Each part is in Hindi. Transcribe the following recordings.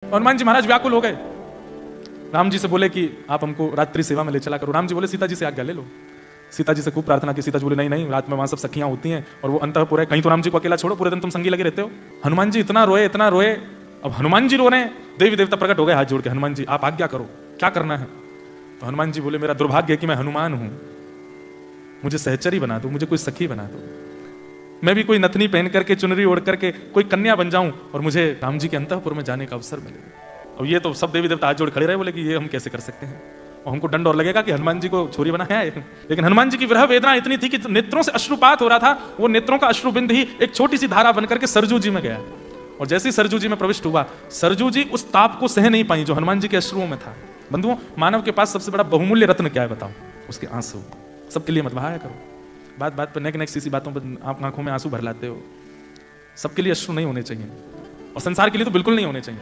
हनुमान जी महाराज व्याकुल हो गए, राम जी से बोले कि आप हमको रात्रि सेवा में ले चला करो। राम जी बोले सीता जी से आज्ञा ले लो। सीता जी से खूब प्रार्थना की, सीता जी बोले नहीं नहीं, रात में वहां सब सखियां होती हैं और वो अंतःपुर है, कहीं तो राम जी को अकेला छोड़ो, पूरे दिन तुम संगी लगे रहते हो। हनुमान जी इतना रोए। अब हनुमान जी रो रहे हैं, देवी देवता प्रकट हो गए हाथ जोड़ के, हनुमान जी आप आज्ञा करो, क्या करना है। तो हनुमान जी बोले मेरा दुर्भाग्य है कि मैं हनुमान हूं, मुझे सहचरी बना दो, मुझे कोई सखी बना दो, मैं भी कोई नथनी पहन करके चुनरी ओढ़ करके कोई कन्या बन जाऊं और मुझे राम जी के अंतःपुर में जाने का अवसर मिले। अब ये तो सब देवी देवता हाथ जोड़ खड़े रहे, बोले कि ये हम कैसे कर सकते हैं, और हमको दंड और लगेगा कि हनुमान जी को छोरी बनाया है। लेकिन हनुमान जी की विरह वेदना इतनी थी कि नेत्रों से अश्रुपात हो रहा था, वो नेत्रों का अश्रुबिंद ही एक छोटी सी धारा बनकर के सरजू जी में गया, और जैसे ही सरजू जी में प्रविष्ट हुआ, सरजू जी उस ताप को सह नहीं पाई जो हनुमान जी के अश्रुओं में था। बंधुओं, मानव के पास सबसे बड़ा बहुमूल्य रत्न क्या है बताओ? उसके आंसू। सबके लिए मत बहाया करो, बात बात पर नेक सी बातों पर आप आंखों में आंसू भर लाते हो। सबके लिए अश्रु नहीं होने चाहिए, और संसार के लिए तो बिल्कुल नहीं होने चाहिए।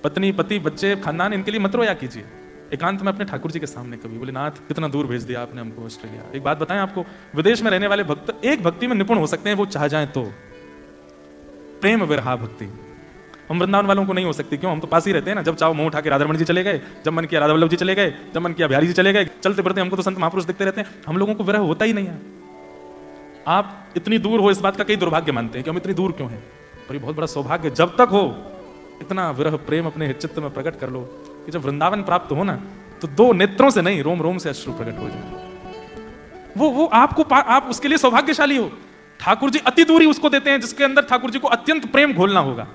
पत्नी, पति, बच्चे, खानदान, इनके लिए मत रोया कीजिए। एकांत में अपने ठाकुर जी के सामने कभी बोले नाथ कितना दूर भेज दिया आपने हमको ऑस्ट्रेलिया। एक बात बताएं आपको, विदेश में रहने वाले भक्त एक भक्ति में निपुण हो सकते हैं, वो चाह जाएं तो, प्रेम विरहा भक्ति। हम वृंदावन वालों को नहीं हो सकती, क्यों? हम तो पास ही रहते हैं ना, जब चाहो मुंह उठा के राधारमण जी चले गए, जब मन किया राधा वल्लभ जी चले गए, जब मन किया बिहारी जी चले गए, चलते बढ़ते हमको तो संत महापुरुष दिखते रहते हैं। हम लोगों को विरह होता ही नहीं है। आप इतनी दूर हो इस बात का कई दुर्भाग्य मानते हैं कि हम इतनी दूर क्यों हैं, पर ये बहुत बड़ा सौभाग्य, जब तक हो इतना विरह प्रेम अपने चित्त में प्रकट कर लो कि जब वृंदावन प्राप्त हो ना, तो दो नेत्रों से नहीं, रोम रोम से अश्रु प्रकट हो जाए। वो आपको आप उसके लिए सौभाग्यशाली हो। ठाकुर जी अति दूरी उसको देते हैं जिसके अंदर ठाकुर जी को अत्यंत प्रेम घोलना होगा।